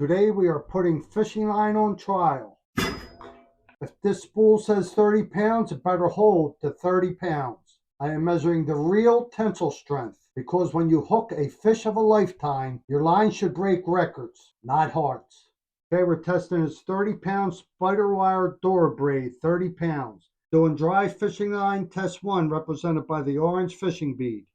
Today we are putting fishing line on trial. If this spool says 30 pounds, it better hold to 30 pounds. I am measuring the real tensile strength because when you hook a fish of a lifetime, your line should break records, not hearts. Okay, we're testing this 30-pound Spiderwire door braid, 30 pounds. Doing dry fishing line test 1, represented by the orange fishing bead.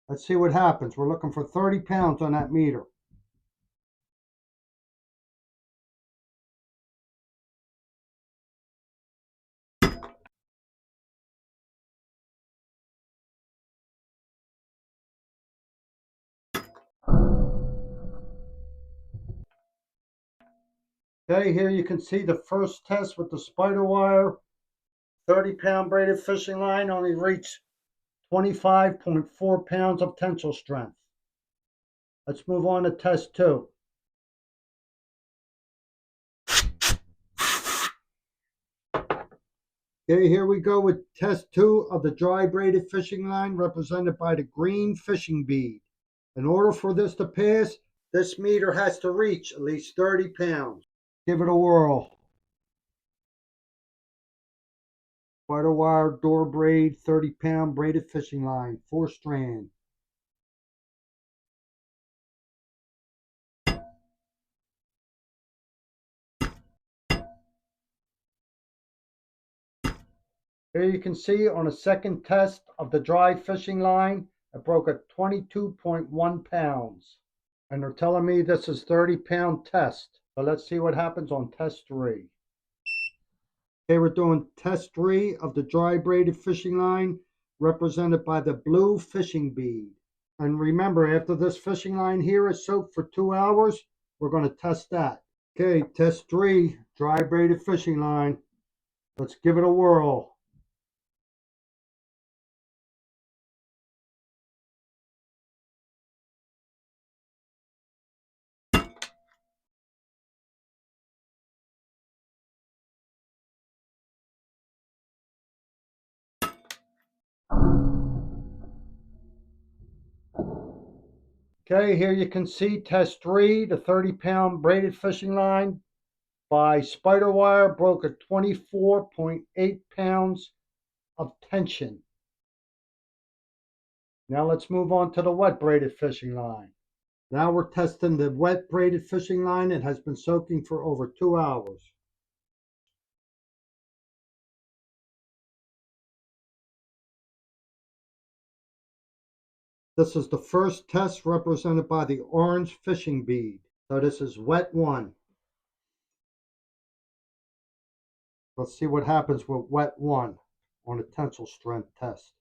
Let's see what happens. We're looking for 30 pounds on that meter. Okay, here you can see the first test with the Spiderwire 30-pound braided fishing line only reached 25.4 pounds of tensile strength. Let's move on to test 2. Okay, here we go with test 2 of the dry braided fishing line represented by the green fishing bead. In order for this to pass, this meter has to reach at least 30 pounds. Give it a whirl. Spiderwire door braid 30-pound braided fishing line, 4-strand. Here you can see on a second test of the dry fishing line, it broke at 22.1 pounds. And they're telling me this is 30-pound test. So let's see what happens on test 3. Okay, we're doing test 3 of the dry braided fishing line, represented by the blue fishing bead. And remember, after this fishing line here is soaked for 2 hours, we're going to test that. Okay, test 3, dry braided fishing line. Let's give it a whirl. Okay, here you can see test 3, the 30-pound braided fishing line by Spiderwire broke at 24.8 pounds of tension. Now let's move on to the wet braided fishing line. Now we're testing the wet braided fishing line. It has been soaking for over 2 hours. This is the first test represented by the orange fishing bead. So this is wet 1. Let's see what happens with wet 1 on a tensile strength test.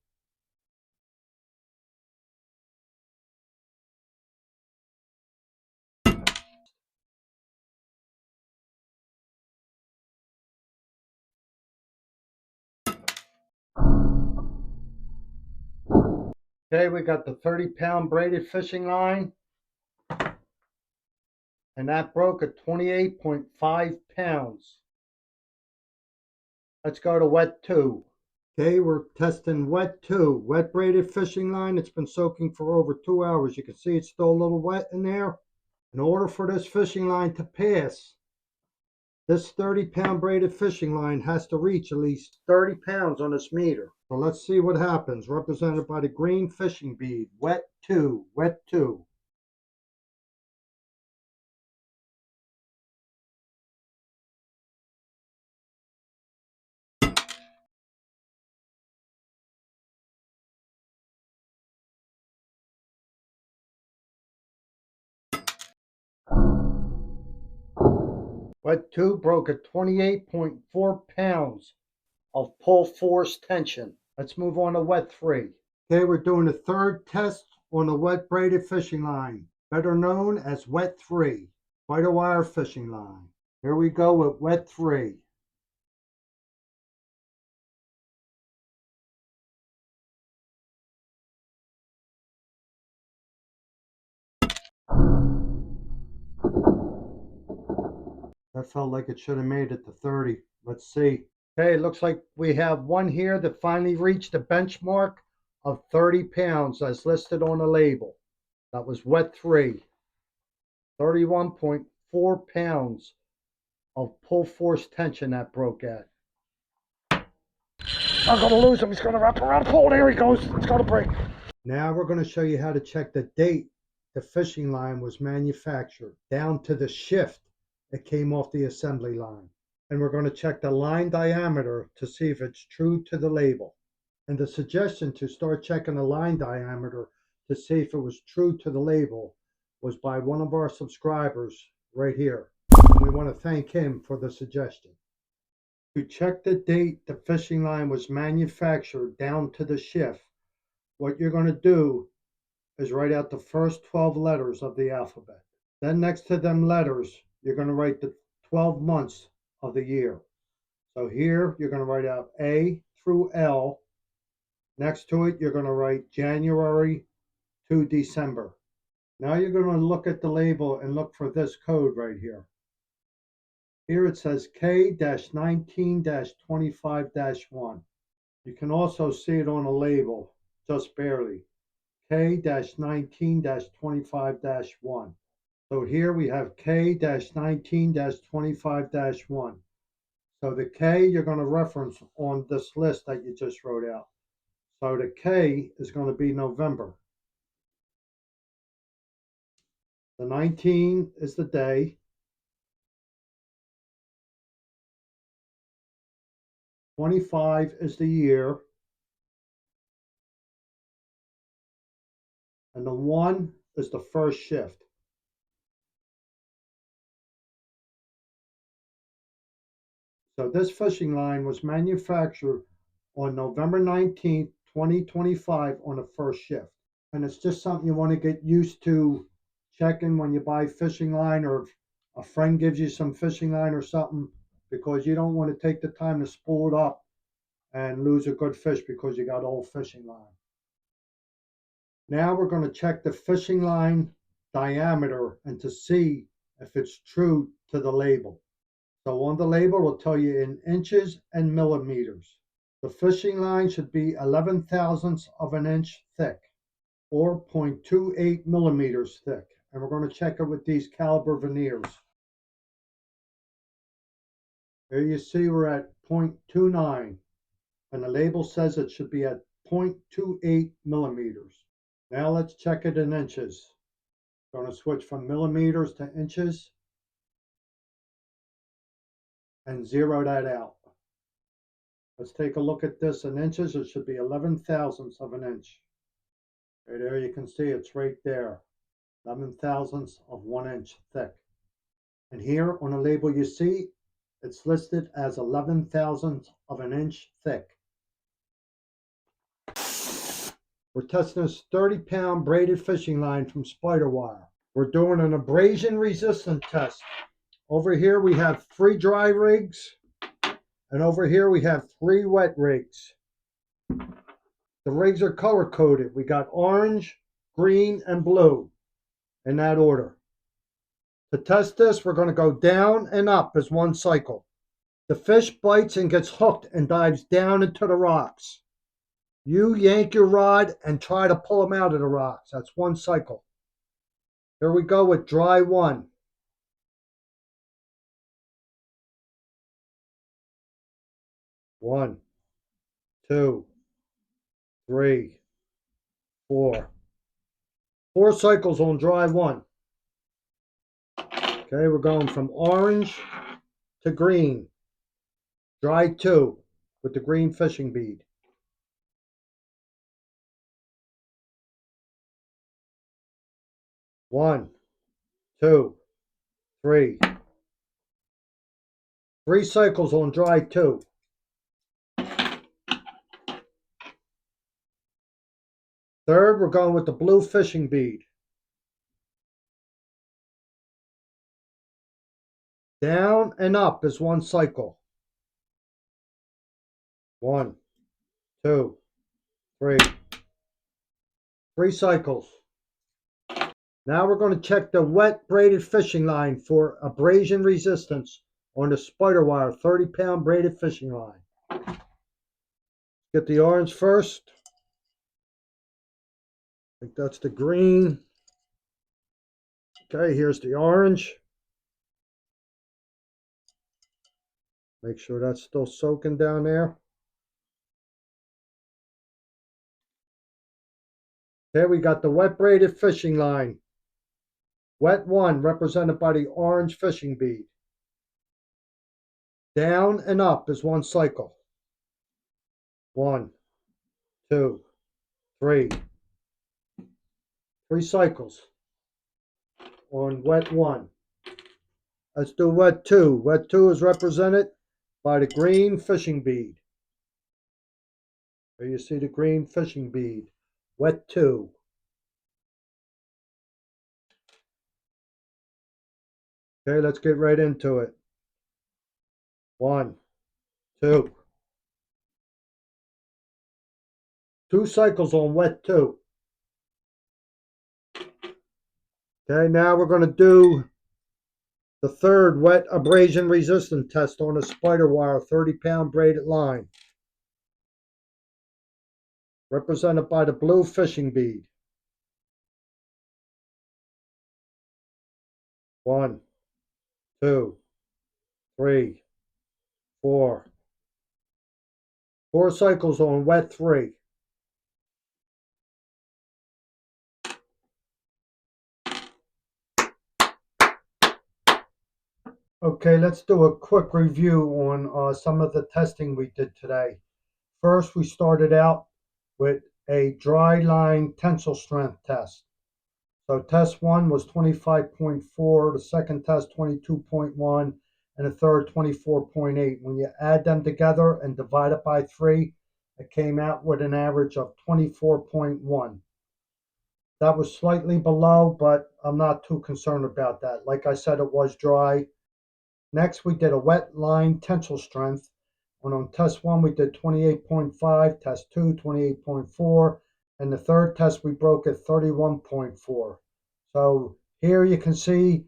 Okay, we got the 30-pound braided fishing line, and that broke at 28.5 pounds. Let's go to wet 2. Okay, we're testing wet 2, wet braided fishing line. It's been soaking for over 2 hours. You can see it's still a little wet in there. In order for this fishing line to pass, this 30-pound braided fishing line has to reach at least 30 pounds on this meter. So let's see what happens, represented by the green fishing bead, wet 2, wet 2. Wet 2 broke at 28.4 pounds of pull force tension. Let's move on to wet 3. Okay, we're doing the third test on the wet braided fishing line, better known as wet 3, Spiderwire fishing line. Here we go with wet 3. That felt like it should have made it to 30. Let's see. Okay, it looks like we have one here that finally reached the benchmark of 30 pounds as listed on the label. That was wet 3. 31.4 pounds of pull force tension that broke at. I'm going to lose him. He's going to wrap around the pole. There he goes. It's going to break. Now we're going to show you how to check the date the fishing line was manufactured, down to the shift it came off the assembly line. And we're going to check the line diameter to see if it's true to the label. And the suggestion to start checking the line diameter to see if it was true to the label was by one of our subscribers right here. And we want to thank him for the suggestion. To check the date the fishing line was manufactured down to the shift, what you're going to do is write out the first 12 letters of the alphabet. Then next to them letters, you're going to write the 12 months of the year. So here you're going to write out A through L. Next to it, you're going to write January to December. Now you're going to look at the label and look for this code right here. Here it says K-19-25-1. You can also see it on a label, just barely. K-19-25-1. So here we have K-19-25-1. So the K you're going to reference on this list that you just wrote out. So the K is going to be November. The 19 is the day. 25 is the year. And the 1 is the first shift. So this fishing line was manufactured on November 19th, 2025 on the first shift. And it's just something you want to get used to checking when you buy fishing line, or if a friend gives you some fishing line or something, because you don't want to take the time to spool it up and lose a good fish because you got old fishing line. Now we're going to check the fishing line diameter and to see if it's true to the label. So on the label will tell you in inches and millimeters. The fishing line should be 11 thousandths of an inch thick, or 0.28 millimeters thick. And we're going to check it with these caliber veneers. Here you see we're at 0.29, and the label says it should be at 0.28 millimeters. Now let's check it in inches. Going to switch from millimeters to inches and zero that out. Let's take a look at this in inches. It should be 11 thousandths of an inch. Right there you can see it's right there. 11 thousandths of 1 inch thick. And here on the label you see it's listed as 11 thousandths of an inch thick. We're testing this 30-pound braided fishing line from Spiderwire. We're doing an abrasion resistant test. Over here we have 3 dry rigs, and over here we have 3 wet rigs. The rigs are color coded. We got orange, green, and blue in that order. To test this, we're going to go down and up as one cycle. The fish bites and gets hooked and dives down into the rocks. You yank your rod and try to pull them out of the rocks. That's one cycle. Here we go with dry 1. 1, 2, 3, 4. 4 cycles on dry 1. Okay, we're going from orange to green. Dry 2 with the green fishing bead. 1, 2, 3. 3 cycles on dry 2. Third, we're going with the blue fishing bead. Down and up is one cycle. 1, 2, 3. 3 cycles. Now we're going to check the wet braided fishing line for abrasion resistance on the Spiderwire 30-pound braided fishing line. Get the orange first. I think that's the green. Okay, here's the orange. Make sure that's still soaking down there. Here we got the wet braided fishing line. Wet 1 represented by the orange fishing bead. Down and up is one cycle. 1, 2, 3. 3 cycles on wet 1. Let's do wet 2. Wet 2 is represented by the green fishing bead. There you see the green fishing bead. Wet 2. Okay, let's get right into it. 1, 2. 2 cycles on wet 2. Okay, now we're going to do the third wet abrasion resistant test on a Spiderwire 30-pound braided line, represented by the blue fishing bead. 1, 2, 3, 4. 4 cycles on wet 3. Okay, let's do a quick review on some of the testing we did today. First, we started out with a dry line tensile strength test. So test 1 was 25.4, the second test 22.1, and the third 24.8. When you add them together and divide it by 3, it came out with an average of 24.1. That was slightly below, but I'm not too concerned about that. Like I said, it was dry. Next, we did a wet line tensile strength. On test 1, we did 28.5, test 2, 28.4, and the third test we broke at 31.4. So here you can see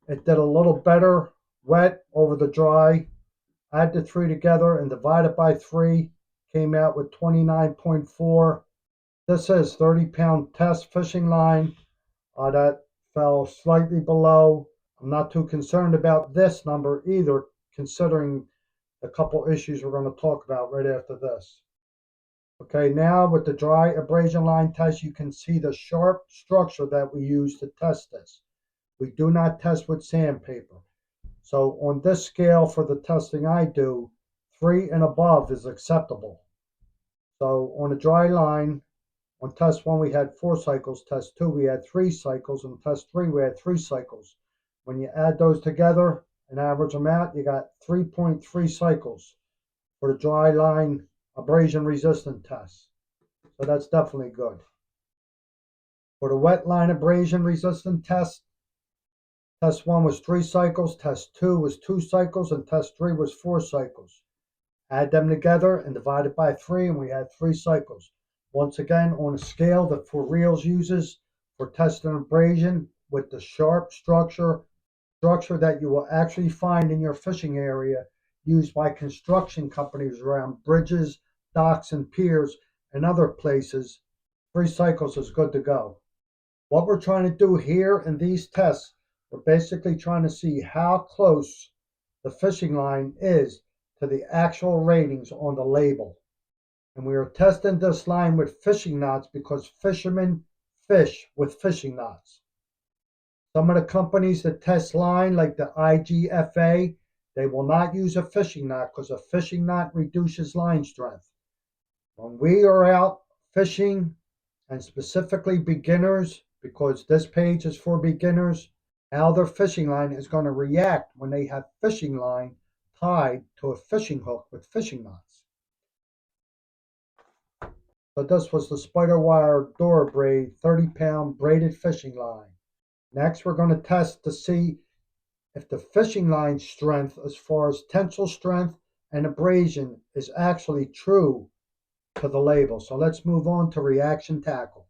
it did a little better wet over the dry. Add the 3 together and divide it by 3, came out with 29.4. This is 30-pound test fishing line. That fell slightly below. I'm not too concerned about this number either, considering a couple issues we're going to talk about right after this. Okay, now with the dry abrasion line test, you can see the sharp structure that we use to test this. We do not test with sandpaper. So on this scale for the testing I do, 3 and above is acceptable. So on a dry line, on test 1 we had 4 cycles, test 2 we had 3 cycles, and test 3 we had 3 cycles. When you add those together and average them out, you got 3.3 cycles for the dry line abrasion resistant test. So that's definitely good. For the wet line abrasion resistant test, test 1 was 3 cycles, test 2 was 2 cycles, and test 3 was 4 cycles. Add them together and divide it by 3, and we had 3 cycles. Once again, on a scale that For Reals uses for testing abrasion with the sharp structure that you will actually find in your fishing area, used by construction companies around bridges, docks, and piers, and other places, 3 cycles is good to go. What we're trying to do here in these tests, we're basically trying to see how close the fishing line is to the actual ratings on the label. And we are testing this line with fishing knots because fishermen fish with fishing knots. Some of the companies that test line, like the IGFA, they will not use a fishing knot because a fishing knot reduces line strength. When we are out fishing, and specifically beginners, because this page is for beginners, how their fishing line is going to react when they have fishing line tied to a fishing hook with fishing knots. So this was the Spiderwire Dora Braid 30-pound braided fishing line. Next, we're going to test to see if the fishing line strength as far as tensile strength and abrasion is actually true to the label. So let's move on to reaction tackle.